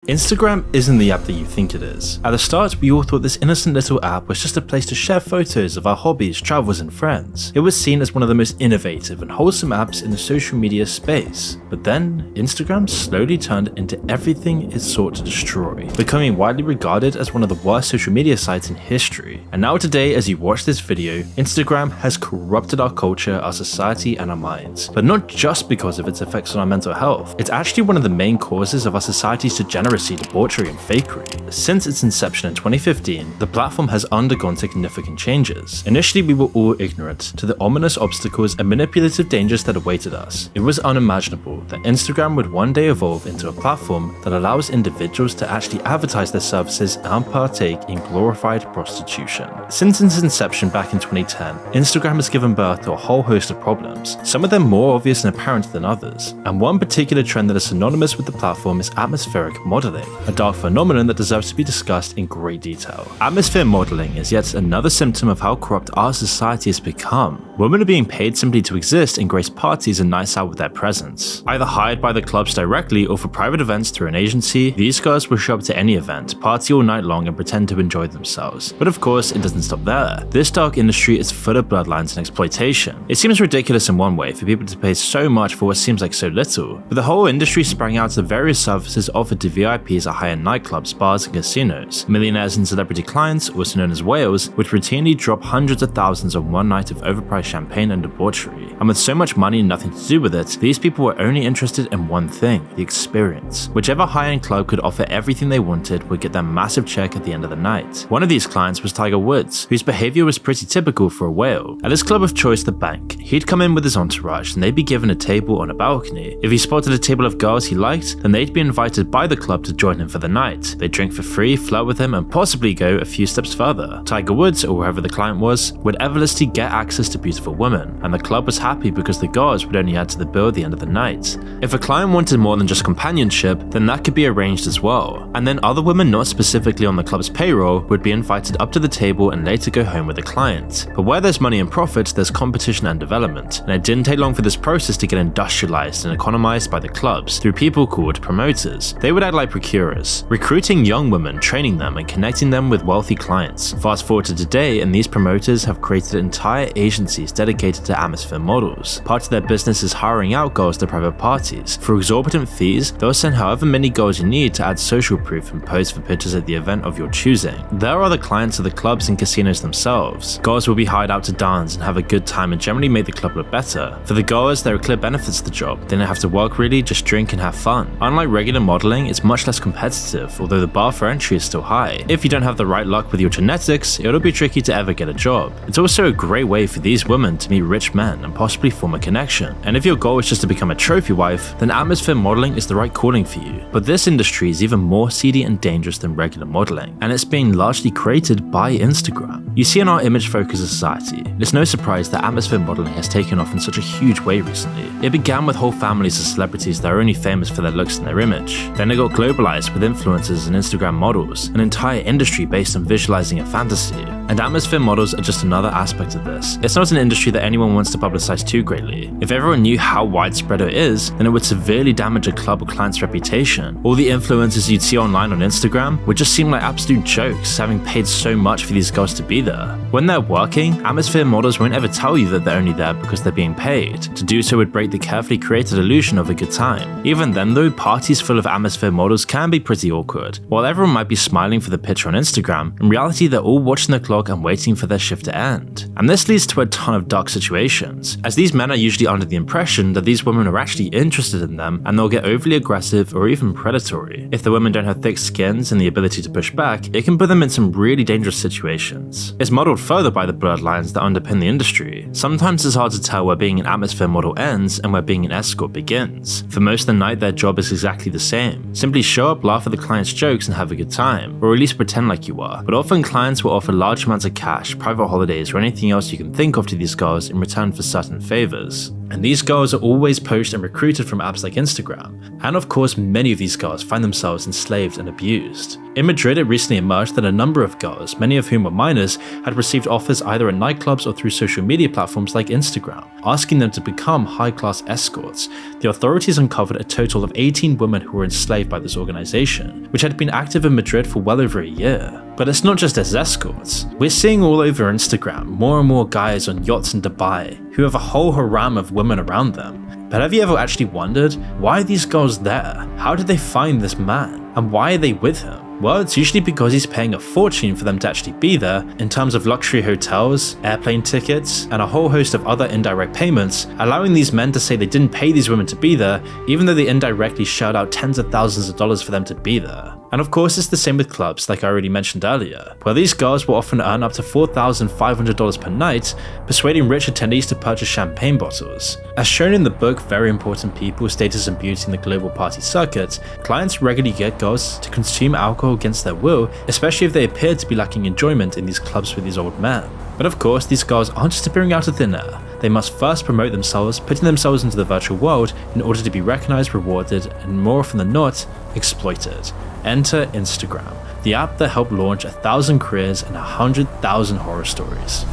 Instagram isn't the app that you think it is. At the start, we all thought this innocent little app was just a place to share photos of our hobbies, travels and friends. It was seen as one of the most innovative and wholesome apps in the social media space. But then, Instagram slowly turned into everything it sought to destroy, becoming widely regarded as one of the worst social media sites in history. And now today, as you watch this video, Instagram has corrupted our culture, our society and our minds. But not just because of its effects on our mental health, it's actually one of the main causes of our society's degeneracy, debauchery and fakery. Since its inception in 2015, the platform has undergone significant changes. Initially, we were all ignorant to the ominous obstacles and manipulative dangers that awaited us. It was unimaginable that Instagram would one day evolve into a platform that allows individuals to actually advertise their services and partake in glorified prostitution. Since its inception back in 2010, Instagram has given birth to a whole host of problems, some of them more obvious and apparent than others. And one particular trend that is synonymous with the platform is atmospheric modeling, a dark phenomenon that deserves to be discussed in great detail. Atmosphere modeling is yet another symptom of how corrupt our society has become. Women are being paid simply to exist and grace parties and nights out with their presence. Either hired by the clubs directly or for private events through an agency, these girls will show up to any event, party all night long and pretend to enjoy themselves. But of course, it doesn't stop there. This dark industry is full of bloodlines and exploitation. It seems ridiculous in one way for people to pay so much for what seems like so little, but the whole industry sprang out of the various services offered to VIPs at high-end nightclubs, bars and casinos. Millionaires and celebrity clients, also known as whales, would routinely drop hundreds of thousands on one night of overpriced champagne and debauchery. And with so much money and nothing to do with it, these people were only interested in one thing, the experience. Whichever high-end club could offer everything they wanted would get their massive check at the end of the night. One of these clients was Tiger Woods, whose behavior was pretty typical for a whale. At his club of choice, the Bank, he'd come in with his entourage and they'd be given a table on a balcony. If he spotted a table of girls he liked, then they'd be invited by the club to join him for the night. They'd drink for free, flirt with him, and possibly go a few steps further. Tiger Woods, or whoever the client was, would effortlessly get access to beautiful women, and the club was happy because the girls would only add to the bill at the end of the night. If a client wanted more than just companionship, then that could be arranged as well. And then other women not specifically on the club's payroll would be invited up to the table and later go home with the client. But where there's money and profit, there's competition and development, and it didn't take long for this process to get industrialized and economized by the clubs through people called promoters. They would act like procurers, recruiting young women, training them and connecting them with wealthy clients. Fast forward to today and these promoters have created entire agencies dedicated to atmosphere models. Part of their business is hiring out girls to private parties. For exorbitant fees, they'll send however many girls you need to add social proof and pose for pictures at the event of your choosing. There are the clients of the clubs and casinos themselves. Girls will be hired out to dance and have a good time and generally make the club look better. For the girls, there are clear benefits to the job. They don't have to work really, just drink and have fun. Unlike regular modeling, it's much less competitive, although the bar for entry is still high. If you don't have the right luck with your genetics, it'll be tricky to ever get a job. It's also a great way for these women to meet rich men and possibly form a connection. And if your goal is just to become a trophy wife, then atmosphere modeling is the right calling for you. But this industry is even more seedy and dangerous than regular modeling, and it's being largely created by Instagram. You see, in our image-focused society, it's no surprise that atmosphere modeling has taken off in such a huge way recently. It began with whole families of celebrities that are only famous for their looks and their image. Then it got globalized with influencers and Instagram models, an entire industry based on visualizing a fantasy. And atmosphere models are just another aspect of this. It's not an industry that anyone wants to publicize too greatly. If everyone knew how widespread it is, then it would severely damage a club or client's reputation. All the influencers you'd see online on Instagram would just seem like absolute jokes, having paid so much for these girls to be there. When they're working, atmosphere models won't ever tell you that they're only there because they're being paid. To do so would break the carefully created illusion of a good time. Even then though, parties full of atmosphere models can be pretty awkward. While everyone might be smiling for the picture on Instagram, in reality they're all watching the clock and waiting for their shift to end. And this leads to a ton of dark situations, as these men are usually under the impression that these women are actually interested in them and they'll get overly aggressive or even predatory. If the women don't have thick skins and the ability to push back, it can put them in some really dangerous situations. It's modeled further by the bloodlines that underpin the industry. Sometimes it's hard to tell where being an atmosphere model ends and where being an escort begins. For most of the night, their job is exactly the same. Simply show up, laugh at the client's jokes and have a good time, or at least pretend like you are. But often clients will offer large amounts of cash, private holidays, or anything else you can think of to these girls in return for certain favors. And these girls are always poached and recruited from apps like Instagram. And of course, many of these girls find themselves enslaved and abused. In Madrid, it recently emerged that a number of girls, many of whom were minors, had received offers either at nightclubs or through social media platforms like Instagram, asking them to become high-class escorts. The authorities uncovered a total of 18 women who were enslaved by this organization, which had been active in Madrid for well over a year. But it's not just as escorts. We're seeing all over Instagram more and more guys on yachts in Dubai who have a whole harem of women around them. But have you ever actually wondered, why are these girls there? How did they find this man? And why are they with him? Well, it's usually because he's paying a fortune for them to actually be there in terms of luxury hotels, airplane tickets, and a whole host of other indirect payments, allowing these men to say they didn't pay these women to be there, even though they indirectly shelled out tens of thousands of dollars for them to be there. And of course, it's the same with clubs, like I already mentioned earlier, where these girls will often earn up to $4,500 per night, persuading rich attendees to purchase champagne bottles. As shown in the book Very Important People, Status and Beauty in the Global Party Circuit, clients regularly get girls to consume alcohol against their will, especially if they appear to be lacking enjoyment in these clubs with these old men. But of course, these girls aren't just appearing out of thin air. They must first promote themselves, putting themselves into the virtual world in order to be recognized, rewarded, and more often than not, exploited. Enter Instagram, the app that helped launch 1,000 careers and 100,000 horror stories.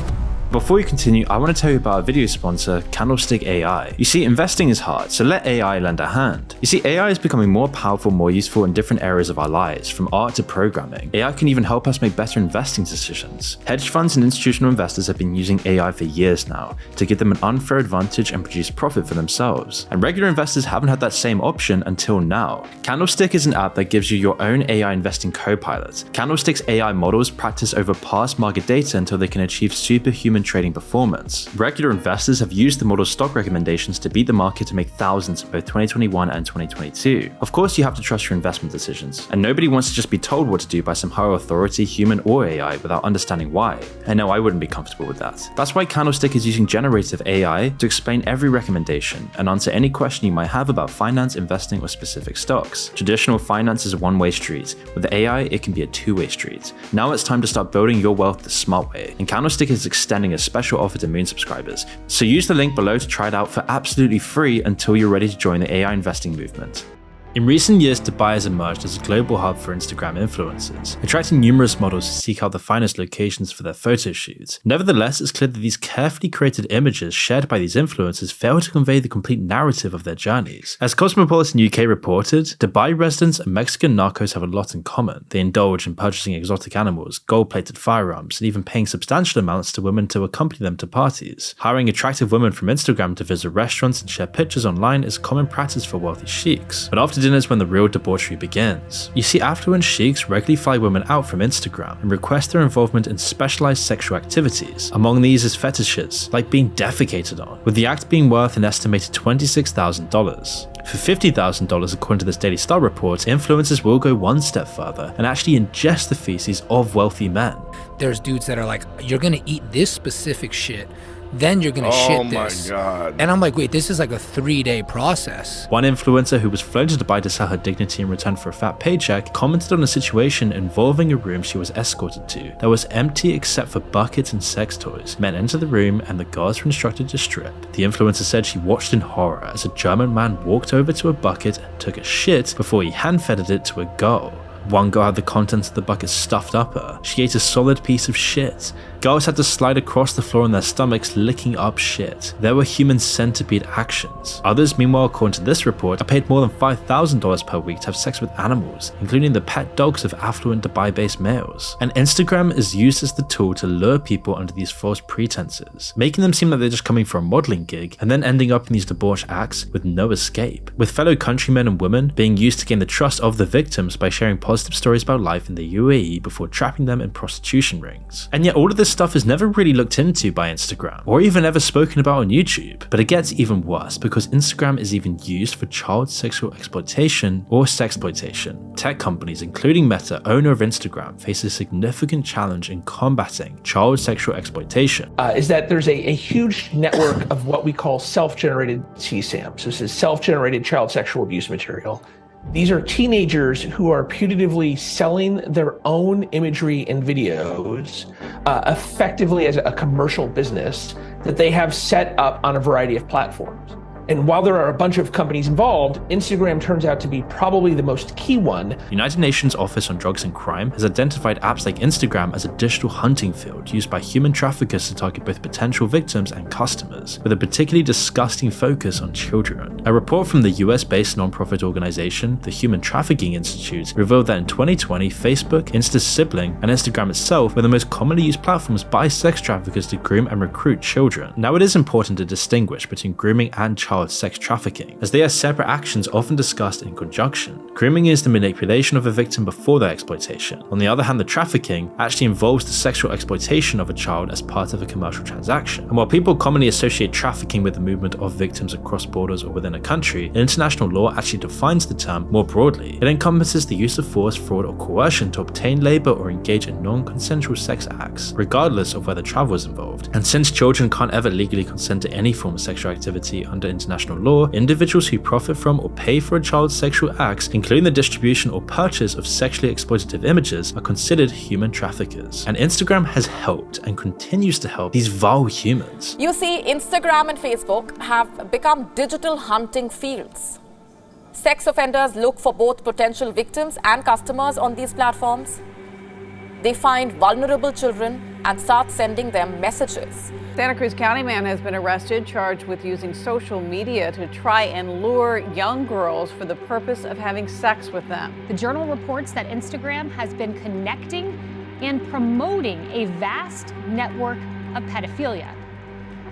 Before we continue, I want to tell you about our video sponsor, Candlestick AI. You see, investing is hard, so let AI lend a hand. You see, AI is becoming more powerful, more useful in different areas of our lives, from art to programming. AI can even help us make better investing decisions. Hedge funds and institutional investors have been using AI for years now to give them an unfair advantage and produce profit for themselves. And regular investors haven't had that same option until now. Candlestick is an app that gives you your own AI investing co-pilot. Candlestick's AI models practice over past market data until they can achieve superhuman trading performance. Regular investors have used the model's stock recommendations to beat the market to make thousands in both 2021 and 2022. Of course, you have to trust your investment decisions, and nobody wants to just be told what to do by some higher authority, human or AI, without understanding why. And no, I wouldn't be comfortable with that. That's why Candlestick is using generative AI to explain every recommendation and answer any question you might have about finance, investing, or specific stocks. Traditional finance is a one-way street. With AI, it can be a two-way street. Now it's time to start building your wealth the smart way, and Candlestick is extending a special offer to Moon subscribers. So use the link below to try it out for absolutely free until you're ready to join the AI investing movement. In recent years, Dubai has emerged as a global hub for Instagram influencers, attracting numerous models to seek out the finest locations for their photo shoots. Nevertheless, it's clear that these carefully created images shared by these influencers fail to convey the complete narrative of their journeys. As Cosmopolitan UK reported, Dubai residents and Mexican narcos have a lot in common. They indulge in purchasing exotic animals, gold-plated firearms, and even paying substantial amounts to women to accompany them to parties. Hiring attractive women from Instagram to visit restaurants and share pictures online is common practice for wealthy sheiks. But after dinner is when the real debauchery begins. You see, affluent sheiks regularly fly women out from Instagram and request their involvement in specialized sexual activities. Among these is fetishes, like being defecated on, with the act being worth an estimated $26,000. For $50,000 according to this Daily Star report, influencers will go one step further and actually ingest the feces of wealthy men. There's dudes that are like, you're gonna eat this specific shit, then you're gonna shit this. Oh my God. And I'm like, wait, this is like a 3-day process. One influencer who was flown to Dubai to sell her dignity in return for a fat paycheck commented on a situation involving a room she was escorted to that was empty except for buckets and sex toys. Men entered the room and the guards were instructed to strip. The influencer said she watched in horror as a German man walked over to a bucket and took a shit before he hand-fedded it to a girl. One girl had the contents of the bucket stuffed up her. She ate a solid piece of shit. Girls had to slide across the floor on their stomachs licking up shit. There were human centipede actions. Others, meanwhile, according to this report, are paid more than $5,000 per week to have sex with animals, including the pet dogs of affluent Dubai-based males. And Instagram is used as the tool to lure people under these false pretenses, making them seem like they're just coming for a modeling gig and then ending up in these debauched acts with no escape, with fellow countrymen and women being used to gain the trust of the victims by sharing positive stories about life in the UAE before trapping them in prostitution rings. And yet all of this stuff is never really looked into by Instagram, or even ever spoken about on YouTube. But it gets even worse because Instagram is even used for child sexual exploitation or sexploitation. Tech companies, including Meta, owner of Instagram, face a significant challenge in combating child sexual exploitation. Is that there's a huge network of what we call self-generated CSAM. So this is self-generated child sexual abuse material. These are teenagers who are putatively selling their own imagery and videos effectively as a commercial business that they have set up on a variety of platforms. And while there are a bunch of companies involved, Instagram turns out to be probably the most key one. The United Nations Office on Drugs and Crime has identified apps like Instagram as a digital hunting field used by human traffickers to target both potential victims and customers, with a particularly disgusting focus on children. A report from the US-based nonprofit organization, the Human Trafficking Institute, revealed that in 2020, Facebook, Insta's sibling, and Instagram itself were the most commonly used platforms by sex traffickers to groom and recruit children. Now, it is important to distinguish between grooming and child sex trafficking, as they are separate actions often discussed in conjunction. Grooming is the manipulation of a victim before their exploitation. On the other hand, the trafficking actually involves the sexual exploitation of a child as part of a commercial transaction. And while people commonly associate trafficking with the movement of victims across borders or within a country, international law actually defines the term more broadly. It encompasses the use of force, fraud, or coercion to obtain labor or engage in non-consensual sex acts, regardless of whether travel is involved. And since children can't ever legally consent to any form of sexual activity under international law, individuals who profit from or pay for a child's sexual acts, including the distribution or purchase of sexually exploitative images, are considered human traffickers. And Instagram has helped and continues to help these vile humans. You see, Instagram and Facebook have become digital hunting fields. Sex offenders look for both potential victims and customers on these platforms. They find vulnerable children and start sending them messages. Santa Cruz County man has been arrested, charged with using social media to try and lure young girls for the purpose of having sex with them. The Journal reports that Instagram has been connecting and promoting a vast network of pedophilia.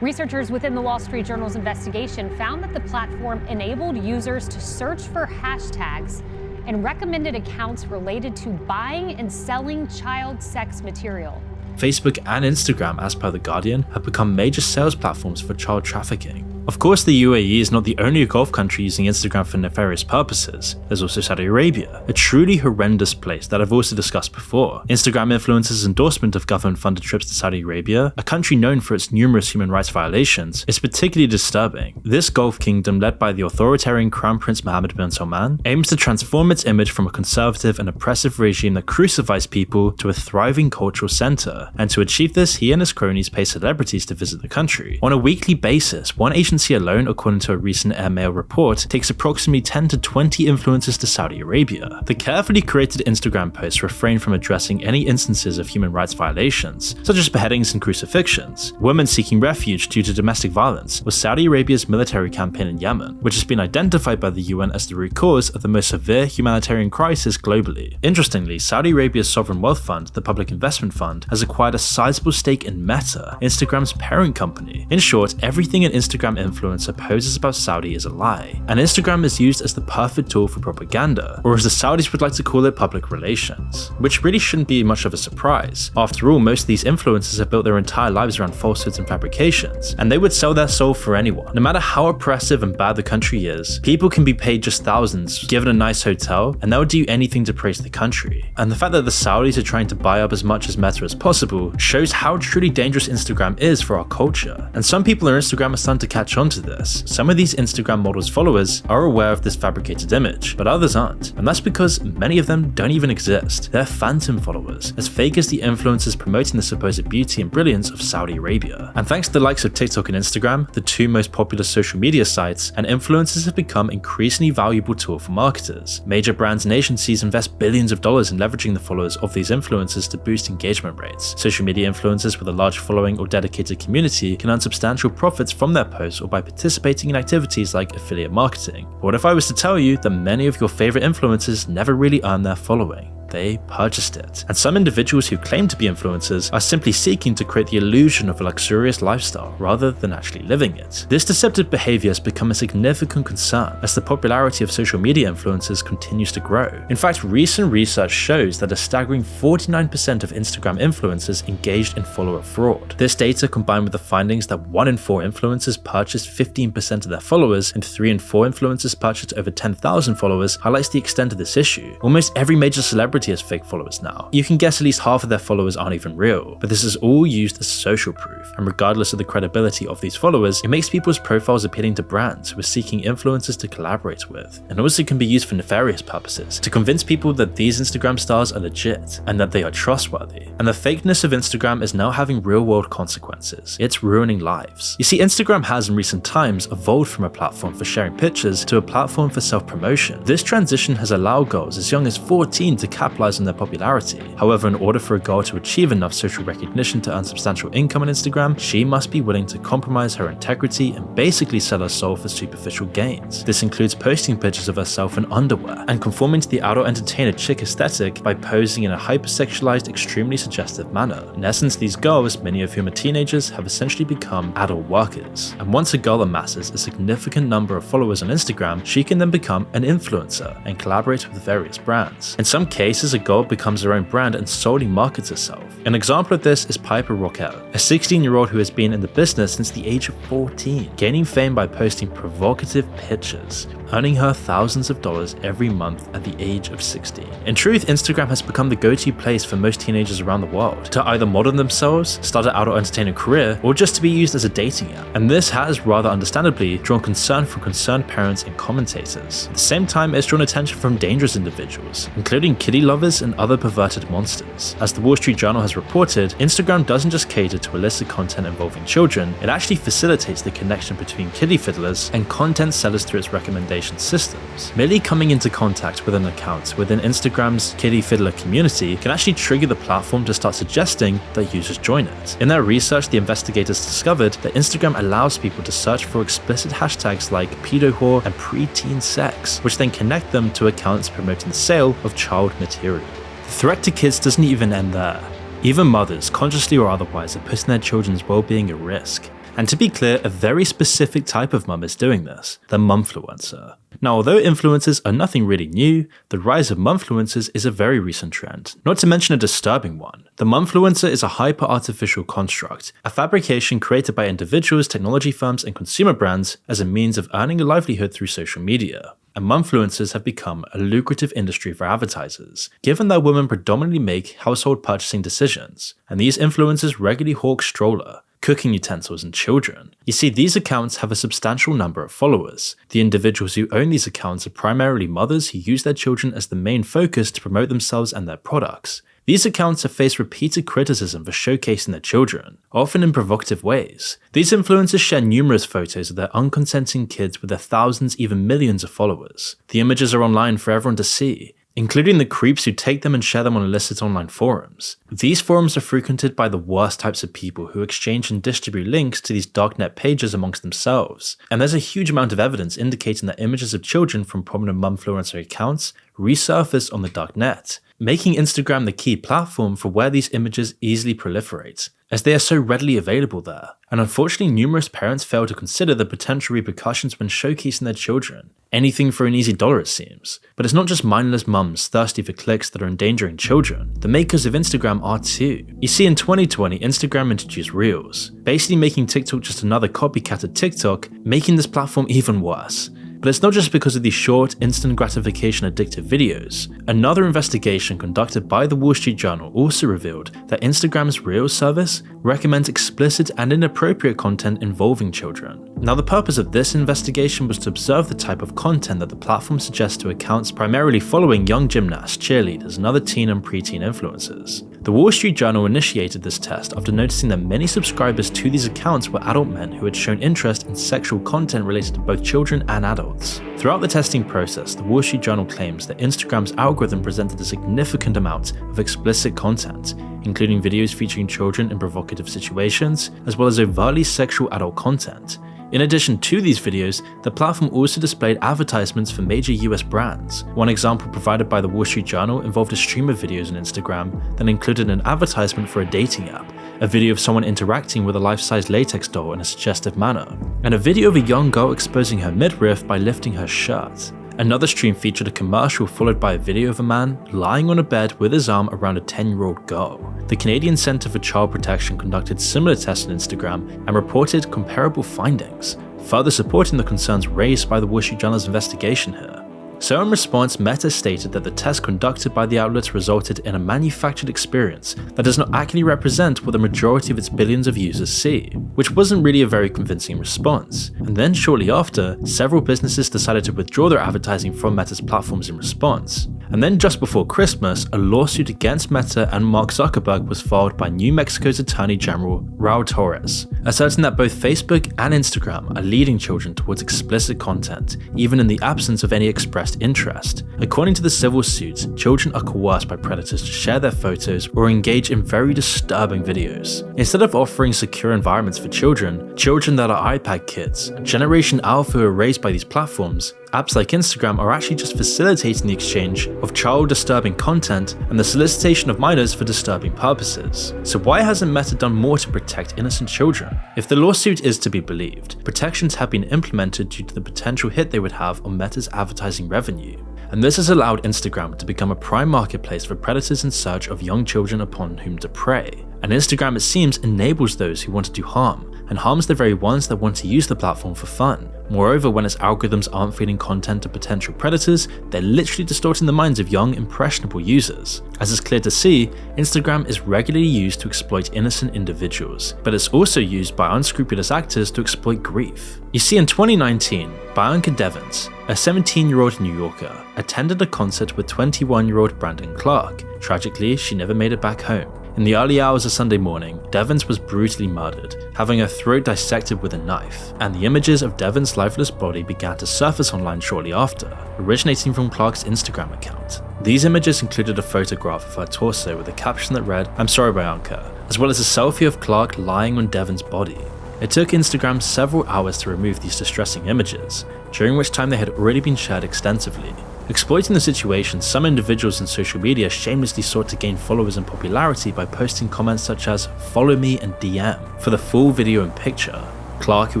Researchers within the Wall Street Journal's investigation found that the platform enabled users to search for hashtags and recommended accounts related to buying and selling child sex material. Facebook and Instagram, as per The Guardian, have become major sales platforms for child trafficking. Of course, the UAE is not the only Gulf country using Instagram for nefarious purposes. There's also Saudi Arabia, a truly horrendous place that I've also discussed before. Instagram influencers' endorsement of government-funded trips to Saudi Arabia, a country known for its numerous human rights violations, is particularly disturbing. This Gulf kingdom, led by the authoritarian Crown Prince Mohammed bin Salman, aims to transform its image from a conservative and oppressive regime that crucifies people to a thriving cultural center. And to achieve this, he and his cronies pay celebrities to visit the country. On a weekly basis, one agency alone, according to a recent Airmail report, takes approximately 10 to 20 influencers to Saudi Arabia. The carefully created Instagram posts refrain from addressing any instances of human rights violations, such as beheadings and crucifixions, women seeking refuge due to domestic violence, or Saudi Arabia's military campaign in Yemen, which has been identified by the UN as the root cause of the most severe humanitarian crisis globally. Interestingly, Saudi Arabia's sovereign wealth fund, the Public Investment Fund, has acquired a sizable stake in Meta, Instagram's parent company. In short, everything an Instagram influencer poses about Saudi is a lie, and Instagram is used as the perfect tool for propaganda, or as the Saudis would like to call it, public relations, which really shouldn't be much of a surprise. After all, most of these influencers have built their entire lives around falsehoods and fabrications, and they would sell their soul for anyone. No matter how oppressive and bad the country is, people can be paid just thousands, given a nice hotel, and they'll do anything to praise the country. And the fact that the Saudis are trying to buy up as much as Meta as possible shows how truly dangerous Instagram is for our culture. And some people on Instagram are starting to catch on to this. Some of these Instagram models' followers are aware of this fabricated image, but others aren't. And that's because many of them don't even exist. They're phantom followers, as fake as the influencers promoting the supposed beauty and brilliance of Saudi Arabia. And thanks to the likes of TikTok and Instagram, the two most popular social media sites, and influencers have become increasingly valuable tool for marketers. Major brands and agencies invest billions of dollars in leveraging the followers of these influencers to boost engagement rates. Social media influencers with a large following or dedicated community can earn substantial profits from their posts or by participating in activities like affiliate marketing. But what if I was to tell you that many of your favorite influencers never really earn their following? They purchased it. And some individuals who claim to be influencers are simply seeking to create the illusion of a luxurious lifestyle rather than actually living it. This deceptive behavior has become a significant concern as the popularity of social media influencers continues to grow. In fact, recent research shows that a staggering 49% of Instagram influencers engaged in follower fraud. This data, combined with the findings that 1 in 4 influencers purchased 15% of their followers and 3 in 4 influencers purchased over 10,000 followers, highlights the extent of this issue. Almost every major celebrity majority as fake followers now. You can guess at least half of their followers aren't even real, but this is all used as social proof, and regardless of the credibility of these followers, it makes people's profiles appealing to brands who are seeking influencers to collaborate with, and also can be used for nefarious purposes, to convince people that these Instagram stars are legit, and that they are trustworthy. And the fakeness of Instagram is now having real-world consequences. It's ruining lives. You see, Instagram has in recent times evolved from a platform for sharing pictures to a platform for self-promotion. This transition has allowed girls as young as 14 to capitalize on their popularity. However, in order for a girl to achieve enough social recognition to earn substantial income on Instagram, she must be willing to compromise her integrity and basically sell her soul for superficial gains. This includes posting pictures of herself in underwear and conforming to the adult entertainer chick aesthetic by posing in a hypersexualized, extremely suggestive manner. In essence, these girls, many of whom are teenagers, have essentially become adult workers. And once a girl amasses a significant number of followers on Instagram, she can then become an influencer and collaborate with various brands. In some cases, a girl becomes her own brand and solely markets herself. An example of this is Piper Rockell, a 16-year-old who has been in the business since the age of 14, gaining fame by posting provocative pictures, earning her thousands of dollars every month at the age of 16. In truth, Instagram has become the go-to place for most teenagers around the world to either model themselves, start an adult entertainer career, or just to be used as a dating app. And this has, rather understandably, drawn concern from concerned parents and commentators. At the same time, it's drawn attention from dangerous individuals, including kitty lovers and other perverted monsters. As the Wall Street Journal has reported, Instagram doesn't just cater to illicit content involving children, it actually facilitates the connection between kitty fiddlers and content sellers through its recommendation systems. Merely coming into contact with an account within Instagram's kitty fiddler community can actually trigger the platform to start suggesting that users join it. In their research, the investigators discovered that Instagram allows people to search for explicit hashtags like pedo whore and preteen sex, which then connect them to accounts promoting the sale of child material. The threat to kids doesn't even end there. Even mothers, consciously or otherwise, are putting their children's well-being at risk. And to be clear, a very specific type of mum is doing this, the mumfluencer. Now, although influencers are nothing really new, the rise of mumfluencers is a very recent trend, not to mention a disturbing one. The mumfluencer is a hyper-artificial construct, a fabrication created by individuals, technology firms, and consumer brands as a means of earning a livelihood through social media. And mumfluencers have become a lucrative industry for advertisers, given that women predominantly make household purchasing decisions, and these influencers regularly hawk stroller, cooking utensils, and children. You see, these accounts have a substantial number of followers. The individuals who own these accounts are primarily mothers who use their children as the main focus to promote themselves and their products. These accounts have faced repeated criticism for showcasing their children, often in provocative ways. These influencers share numerous photos of their unconsenting kids with their thousands, even millions of followers. The images are online for everyone to see, including the creeps who take them and share them on illicit online forums. These forums are frequented by the worst types of people who exchange and distribute links to these darknet pages amongst themselves, and there's a huge amount of evidence indicating that images of children from prominent mumfluencer accounts resurface on the darknet, making Instagram the key platform for where these images easily proliferate, as they are so readily available there. And unfortunately, numerous parents fail to consider the potential repercussions when showcasing their children. Anything for an easy dollar, it seems. But it's not just mindless mums thirsty for clicks that are endangering children. The makers of Instagram are too. You see, in 2020, Instagram introduced Reels, basically making TikTok just another copycat of TikTok, making this platform even worse. But it's not just because of these short, instant gratification addictive videos. Another investigation conducted by the Wall Street Journal also revealed that Instagram's Reels service recommends explicit and inappropriate content involving children. Now, the purpose of this investigation was to observe the type of content that the platform suggests to accounts primarily following young gymnasts, cheerleaders, and other teen and preteen influencers. The Wall Street Journal initiated this test after noticing that many subscribers to these accounts were adult men who had shown interest in sexual content related to both children and adults. Throughout the testing process, the Wall Street Journal claims that Instagram's algorithm presented a significant amount of explicit content, including videos featuring children in provocative situations, as well as overtly sexual adult content. In addition to these videos, the platform also displayed advertisements for major US brands. One example provided by the Wall Street Journal involved a stream of videos on Instagram that included an advertisement for a dating app, a video of someone interacting with a life-size latex doll in a suggestive manner, and a video of a young girl exposing her midriff by lifting her shirt. Another stream featured a commercial followed by a video of a man lying on a bed with his arm around a 10-year-old girl. The Canadian Centre for Child Protection conducted similar tests on Instagram and reported comparable findings, further supporting the concerns raised by the Wall Street Journal's investigation here. So in response, Meta stated that the tests conducted by the outlet resulted in a manufactured experience that does not accurately represent what the majority of its billions of users see, which wasn't really a very convincing response. And then shortly after, several businesses decided to withdraw their advertising from Meta's platforms in response. And then just before Christmas, a lawsuit against Meta and Mark Zuckerberg was filed by New Mexico's Attorney General Raul Torres, asserting that both Facebook and Instagram are leading children towards explicit content, even in the absence of any expressed interest. According to the civil suit, children are coerced by predators to share their photos or engage in very disturbing videos. Instead of offering secure environments for children that are iPad kids, Generation Alpha who are raised by these platforms, apps like Instagram are actually just facilitating the exchange of child-disturbing content and the solicitation of minors for disturbing purposes. So why hasn't Meta done more to protect innocent children? If the lawsuit is to be believed, protections have been implemented due to the potential hit they would have on Meta's advertising revenue. And this has allowed Instagram to become a prime marketplace for predators in search of young children upon whom to prey. And Instagram, it seems, enables those who want to do harm, and harms the very ones that want to use the platform for fun. Moreover, when its algorithms aren't feeding content to potential predators, they're literally distorting the minds of young, impressionable users. As is clear to see, Instagram is regularly used to exploit innocent individuals, but it's also used by unscrupulous actors to exploit grief. You see, in 2019, Bianca Devins, a 17-year-old New Yorker, attended a concert with 21-year-old Brandon Clark. Tragically, she never made it back home. In the early hours of Sunday morning, Devins was brutally murdered, having her throat dissected with a knife, and the images of Devins' lifeless body began to surface online shortly after, originating from Clark's Instagram account. These images included a photograph of her torso with a caption that read, "I'm sorry Bianca," as well as a selfie of Clark lying on Devins' body. It took Instagram several hours to remove these distressing images, during which time they had already been shared extensively. Exploiting the situation, some individuals in social media shamelessly sought to gain followers and popularity by posting comments such as "follow me" and "DM" for the full video and picture. Clark, who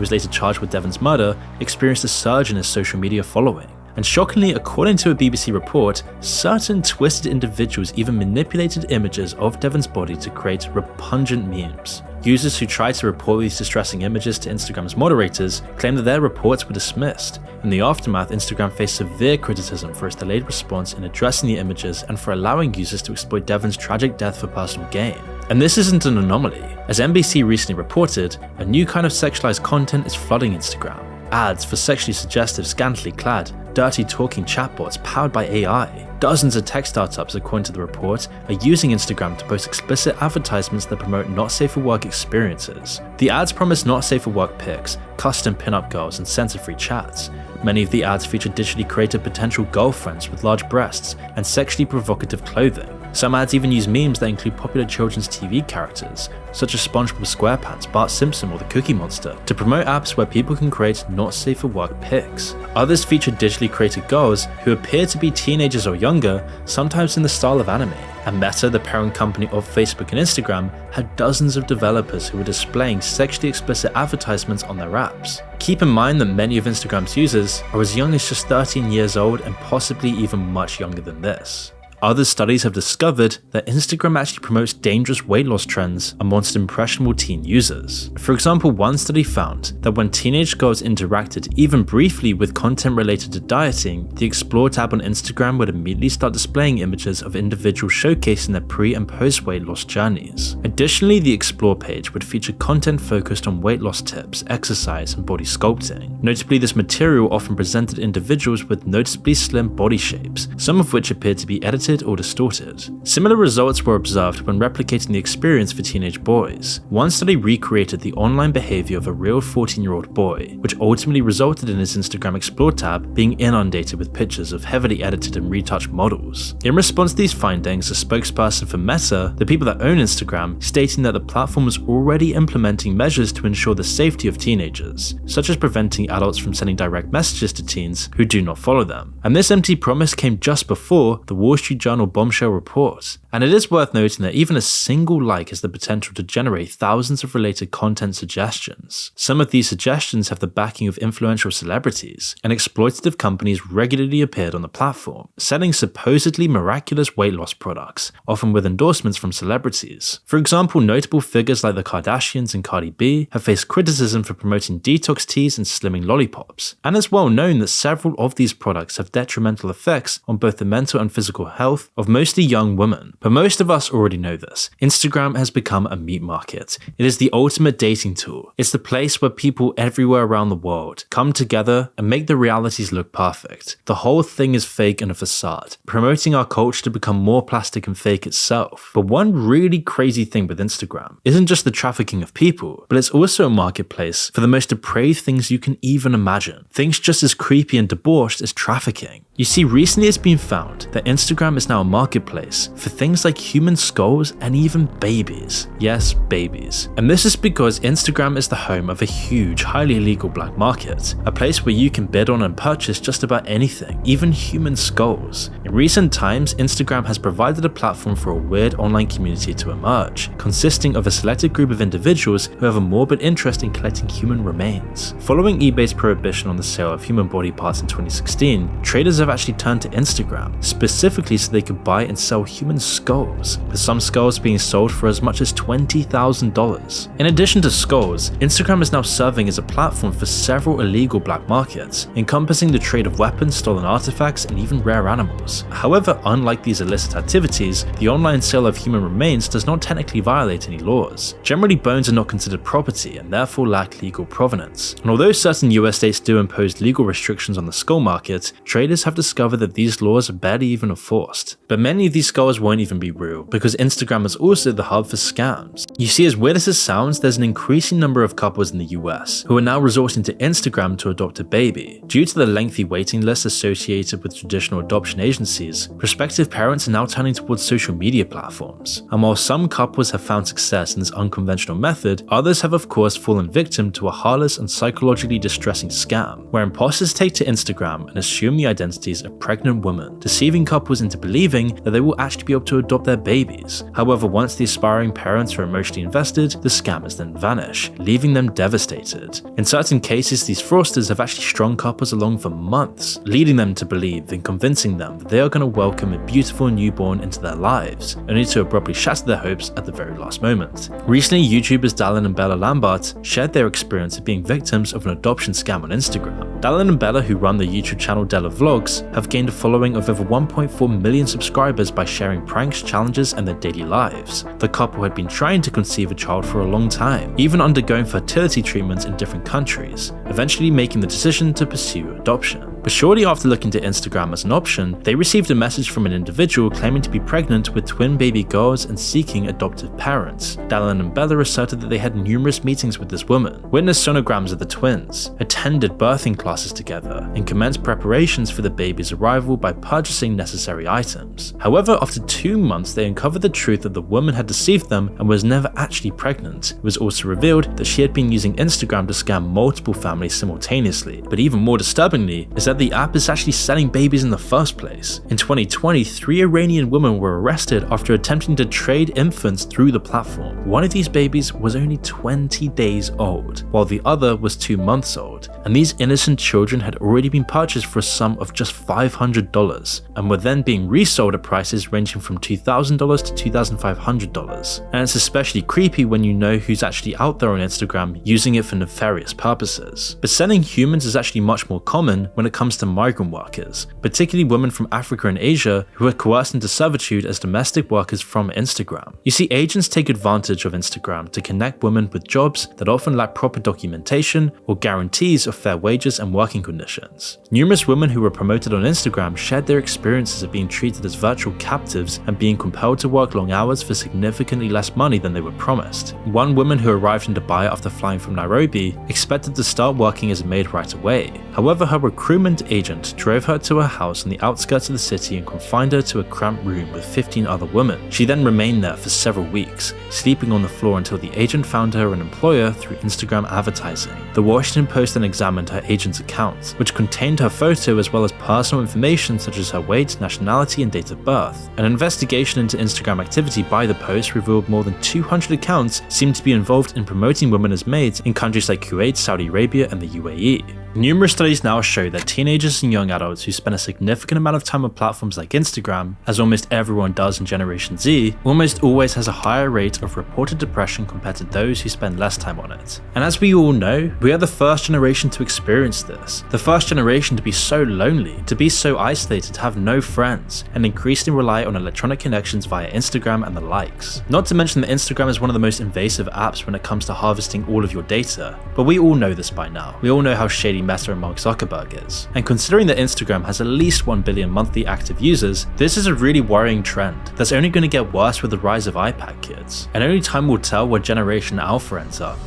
was later charged with Devins' murder, experienced a surge in his social media following. And shockingly, according to a BBC report, certain twisted individuals even manipulated images of Devins' body to create repugnant memes. Users who tried to report these distressing images to Instagram's moderators claimed that their reports were dismissed. In the aftermath, Instagram faced severe criticism for its delayed response in addressing the images and for allowing users to exploit Devins' tragic death for personal gain. And this isn't an anomaly. As NBC recently reported, a new kind of sexualized content is flooding Instagram. Ads for sexually suggestive, scantily clad, dirty talking chatbots powered by AI. Dozens of tech startups, according to the report, are using Instagram to post explicit advertisements that promote not safe for work experiences. The ads promise not safe for work pics, custom pinup girls, and censor-free chats. Many of the ads feature digitally created potential girlfriends with large breasts and sexually provocative clothing. Some ads even use memes that include popular children's TV characters, such as SpongeBob SquarePants, Bart Simpson, or the Cookie Monster, to promote apps where people can create not safe for work pics. Others feature digitally created girls who appear to be teenagers or younger, sometimes in the style of anime. And Meta, the parent company of Facebook and Instagram, had dozens of developers who were displaying sexually explicit advertisements on their apps. Keep in mind that many of Instagram's users are as young as just 13 years old and possibly even much younger than this. Other studies have discovered that Instagram actually promotes dangerous weight loss trends amongst impressionable teen users. For example, one study found that when teenage girls interacted even briefly with content related to dieting, the Explore tab on Instagram would immediately start displaying images of individuals showcasing their pre and post weight loss journeys. Additionally, the Explore page would feature content focused on weight loss tips, exercise, and body sculpting. Notably, this material often presented individuals with noticeably slim body shapes, some of which appeared to be edited or distorted. Similar results were observed when replicating the experience for teenage boys. One study recreated the online behavior of a real 14-year-old boy, which ultimately resulted in his Instagram Explore tab being inundated with pictures of heavily edited and retouched models. In response to these findings, a spokesperson for Meta, the people that own Instagram, stating that the platform was already implementing measures to ensure the safety of teenagers, such as preventing adults from sending direct messages to teens who do not follow them. And this empty promise came just before the Wall Street journal Bombshell report. And it is worth noting that even a single like has the potential to generate thousands of related content suggestions. Some of these suggestions have the backing of influential celebrities, and exploitative companies regularly appeared on the platform, selling supposedly miraculous weight loss products, often with endorsements from celebrities. For example, notable figures like the Kardashians and Cardi B have faced criticism for promoting detox teas and slimming lollipops, and it's well known that several of these products have detrimental effects on both the mental and physical health of mostly young women. But most of us already know this. Instagram has become a meat market. It is the ultimate dating tool. It's the place where people everywhere around the world come together and make the realities look perfect. The whole thing is fake and a facade, promoting our culture to become more plastic and fake itself. But one really crazy thing with Instagram isn't just the trafficking of people, but it's also a marketplace for the most depraved things you can even imagine. Things just as creepy and debauched as trafficking. You see, recently it's been found that Instagram is now a marketplace for things like human skulls and even babies. Yes, babies. And this is because Instagram is the home of a huge, highly illegal black market, a place where you can bid on and purchase just about anything, even human skulls. In recent times, Instagram has provided a platform for a weird online community to emerge, consisting of a selected group of individuals who have a morbid interest in collecting human remains. Following eBay's prohibition on the sale of human body parts in 2016, traders have actually turned to Instagram, specifically so they could buy and sell human skulls, with some skulls being sold for as much as $20,000. In addition to skulls, Instagram is now serving as a platform for several illegal black markets, encompassing the trade of weapons, stolen artifacts, and even rare animals. However, unlike these illicit activities, the online sale of human remains does not technically violate any laws. Generally, bones are not considered property and therefore lack legal provenance. And although certain US states do impose legal restrictions on the skull market, traders have discovered that these laws are barely even enforced. But many of these skulls won't even be real, because Instagram is also the hub for scams. You see, as weird as it sounds, there's an increasing number of couples in the US who are now resorting to Instagram to adopt a baby. Due to the lengthy waiting lists associated with traditional adoption agencies, prospective parents are now turning towards social media platforms. And while some couples have found success in this unconventional method, others have of course fallen victim to a heartless and psychologically distressing scam, where imposters take to Instagram and assume the identities of pregnant women, deceiving couples into believing that they will actually be able to adopt their babies. However, once the aspiring parents are emotionally invested, the scammers then vanish, leaving them devastated. In certain cases, these fraudsters have actually strung couples along for months, leading them to believe and convincing them that they are going to welcome a beautiful newborn into their lives, only to abruptly shatter their hopes at the very last moment. Recently, YouTubers Dallin and Bella Lambert shared their experience of being victims of an adoption scam on Instagram. Dallin and Bella, who run the YouTube channel Della Vlogs, have gained a following of over 1.4 million subscribers by sharing pranks, challenges, and their daily lives. The couple had been trying to conceive a child for a long time, even undergoing fertility treatments in different countries, eventually making the decision to pursue adoption. But shortly after looking to Instagram as an option, they received a message from an individual claiming to be pregnant with twin baby girls and seeking adoptive parents. Dallin and Bella asserted that they had numerous meetings with this woman, witnessed sonograms of the twins, attended birthing classes together, and commenced preparations for the baby's arrival by purchasing necessary items. However, after 2 months, they uncovered the truth that the woman had deceived them and was never actually pregnant. It was also revealed that she had been using Instagram to scam multiple families simultaneously. But even more disturbingly is that the app is actually selling babies in the first place. In 2020, 3 Iranian women were arrested after attempting to trade infants through the platform. One of these babies was only 20 days old, while the other was 2 months old, and these innocent children had already been purchased for a sum of just $500, and were then being resold at prices ranging from $2,000 to $2,500. And it's especially creepy when you know who's actually out there on Instagram using it for nefarious purposes. But selling humans is actually much more common when it comes to migrant workers, particularly women from Africa and Asia who are coerced into servitude as domestic workers from Instagram. You see, agents take advantage of Instagram to connect women with jobs that often lack proper documentation or guarantees of fair wages and working conditions. Numerous women who were promoted on Instagram shared their experiences of being treated as virtual captives and being compelled to work long hours for significantly less money than they were promised. One woman who arrived in Dubai after flying from Nairobi expected to start working as a maid right away. However, her recruitment unnamed agent drove her to her house on the outskirts of the city and confined her to a cramped room with 15 other women. She then remained there for several weeks, sleeping on the floor until the agent found her an employer through Instagram advertising. The Washington Post then examined her agent's account, which contained her photo as well as personal information such as her weight, nationality, and date of birth. An investigation into Instagram activity by the Post revealed more than 200 accounts seemed to be involved in promoting women as maids in countries like Kuwait, Saudi Arabia, and the UAE. Numerous studies now show that teenagers and young adults who spend a significant amount of time on platforms like Instagram, as almost everyone does in Generation Z, almost always has a higher rate of reported depression compared to those who spend less time on it. And as we all know, we are the first generation to experience this. The first generation to be so lonely, to be so isolated, to have no friends, and increasingly rely on electronic connections via Instagram and the likes. Not to mention that Instagram is one of the most invasive apps when it comes to harvesting all of your data. But we all know this by now. We all know how shady Meta and Mark Zuckerberg is. And considering that Instagram has at least 1 billion monthly active users, this is a really worrying trend that's only going to get worse with the rise of iPad kids. And only time will tell where Generation Alpha ends up.